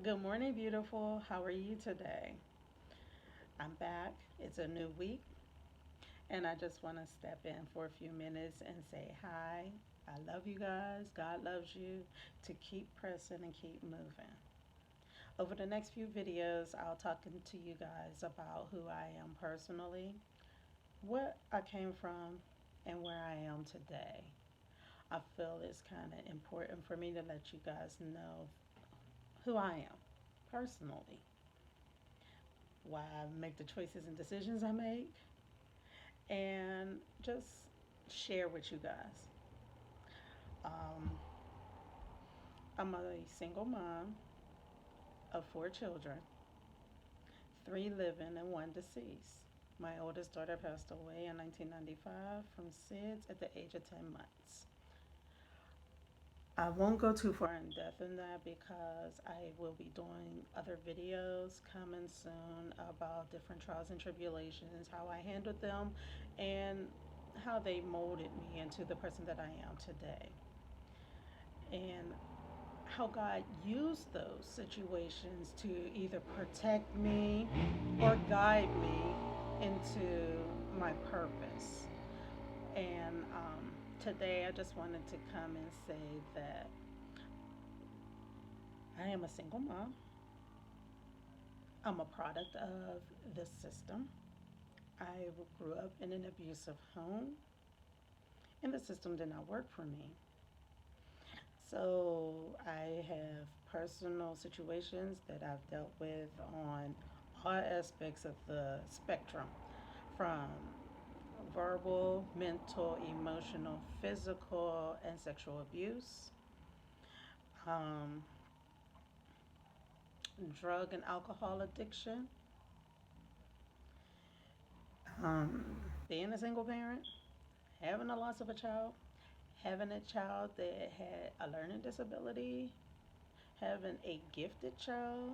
Good morning, beautiful. How are you today? I'm back. It's a new week, and I just want to step in for a few minutes and say hi. I love you guys. God loves you. To keep pressing and keep moving. Over the next few videos, I'll talk to you guys about who I am personally, where I came from, and where I am today. I feel it's kind of important for me to let you guys know who I am personally, why I make the choices and decisions I make, and just share with you guys. Um, I'm a single mom of four children, three living and one deceased. My oldest daughter passed away in 1995 from SIDS at the age of 10 months. I won't go too far in depth in that because I will be doing other videos coming soon about different trials and tribulations, how I handled them, and how they molded me into the person that I am today. And how God used those situations to either protect me or guide me into my purpose. And today I just wanted to come and say that I am a single mom. I'm a product of this system. I grew up in an abusive home, and the system did not work for me. So I have personal situations that I've dealt with on all aspects of the spectrum, from verbal, mental, emotional, physical, and sexual abuse, um, drug and alcohol addiction, being a single parent, having a loss of a child, having a child that had a learning disability, having a gifted child.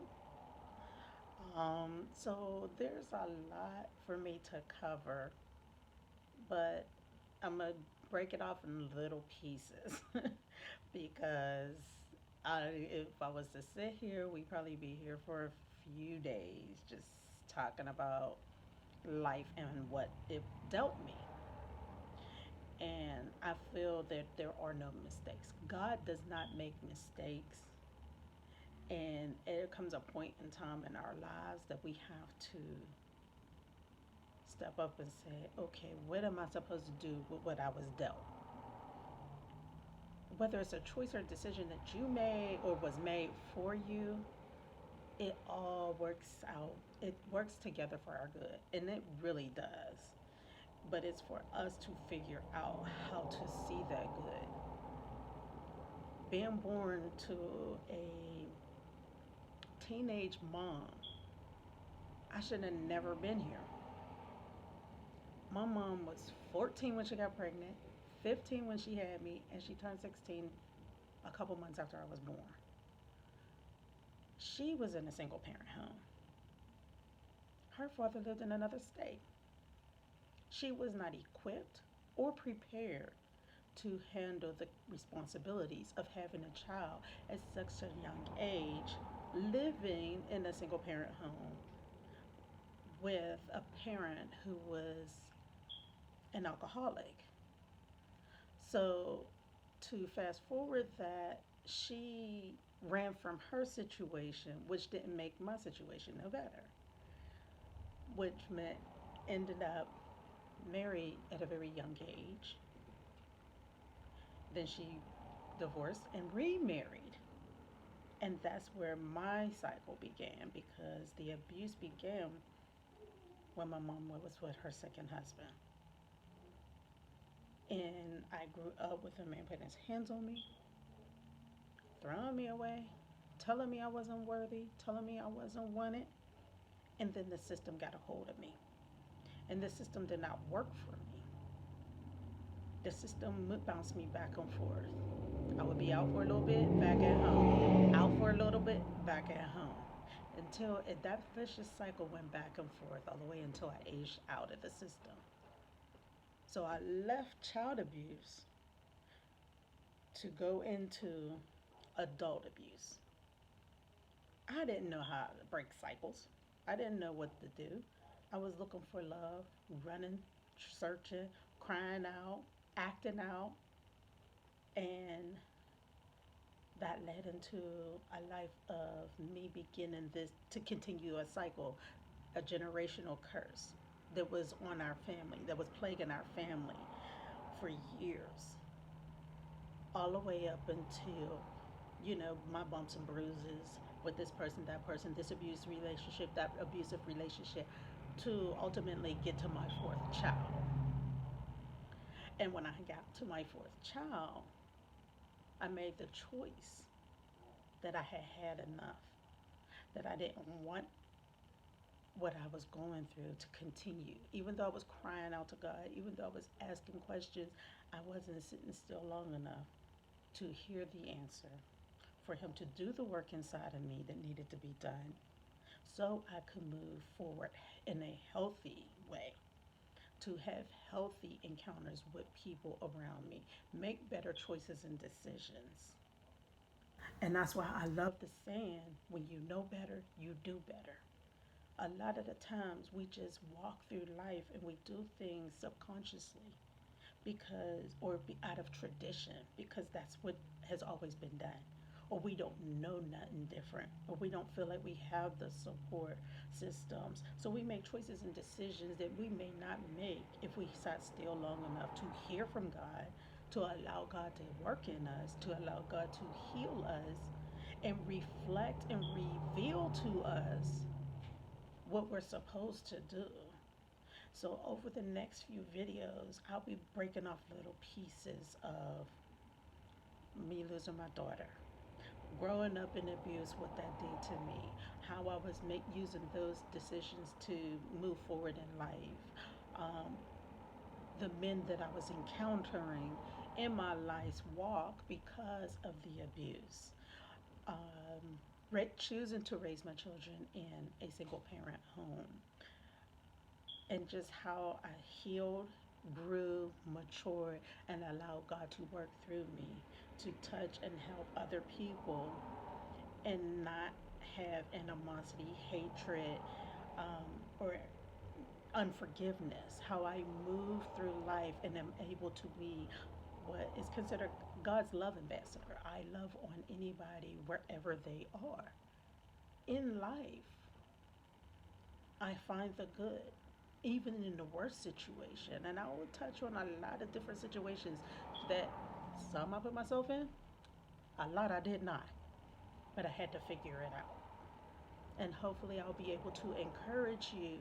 So there's a lot for me to cover, but I'm gonna break it off in little pieces because if I was to sit here, we'd probably be here for a few days just talking about life and what it dealt me. And I feel that there are no mistakes. God does not make mistakes. And there comes a point in time in our lives that we have to step up and say, okay, what am I supposed to do with what I was dealt? Whether it's a choice or decision that you made or was made for you, it all works out. It works together for our good. And it really does. But it's for us to figure out how to see that good. Being born to a teenage mom, I should have never been here. My mom was 14 when she got pregnant, 15 when she had me, and she turned 16 a couple months after I was born. She was in a single parent home. Her father lived in another state. She was not equipped or prepared to handle the responsibilities of having a child at such a young age, living in a single parent home with a parent who was an alcoholic. So, to fast forward that, she ran from her situation, which didn't make my situation no better, which meant ended up married at a very young age. Then she divorced and remarried. And that's where my cycle began because the abuse began when my mom was with her second husband. And I grew up with a man putting his hands on me, throwing me away, telling me I wasn't worthy, telling me I wasn't wanted. And then the system got a hold of me. And the system did not work for me. The system bounced me back and forth. I would be out for a little bit, back at home. Out for a little bit, back at home. Until that vicious cycle went back and forth all the way until I aged out of the system. So I left child abuse to go into adult abuse. I didn't know how to break cycles. I didn't know what to do. I was looking for love, running, searching, crying out, acting out, and that led into a life of me beginning this to continue a cycle, a generational curse that was on our family, that was plaguing our family for years, all the way up until, my bumps and bruises with this person, that person, this abuse relationship, that abusive relationship, to ultimately get to my fourth child. And when I got to my fourth child, I made the choice that I had had enough, that I didn't want what I was going through to continue. Even though I was crying out to God, even though I was asking questions, I wasn't sitting still long enough to hear the answer, for Him to do the work inside of me that needed to be done so I could move forward in a healthy way, to have healthy encounters with people around me, make better choices and decisions. And that's why I love the saying, when you know better, you do better. A lot of the times we just walk through life and we do things subconsciously because, or out of tradition, because that's what has always been done. Or we don't know nothing different, or we don't feel like we have the support systems. So we make choices and decisions that we may not make if we sat still long enough to hear from God, to allow God to work in us, to allow God to heal us, and reflect and reveal to us what we're supposed to do. So over the next few videos, I'll be breaking off little pieces of me losing my daughter, growing up in abuse, what that did to me, how I was using those decisions to move forward in life, um, the men that I was encountering in my life's walk because of the abuse, choosing to raise my children in a single parent home, and just how I healed, grew, matured, and allowed God to work through me to touch and help other people and not have animosity, hatred, or unforgiveness. How I move through life and am able to be what is considered God's love ambassador. I love on anybody wherever they are. In life, I find the good, even in the worst situation. And I will touch on a lot of different situations that some I put myself in, a lot I did not, but I had to figure it out. And hopefully, I'll be able to encourage you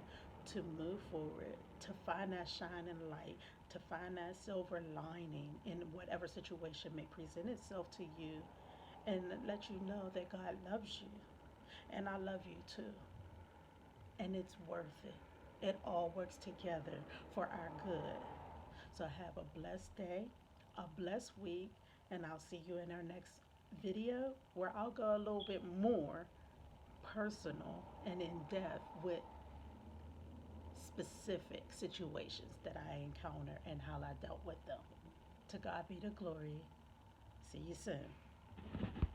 to move forward, to find that shining light, to find that silver lining in whatever situation may present itself to you, and let you know that God loves you and I love you too. And it's worth it. It all works together for our good. So have a blessed day, a blessed week, and I'll see you in our next video where I'll go a little bit more personal and in depth with specific situations that I encounter and how I dealt with them. To God be the glory. See you soon.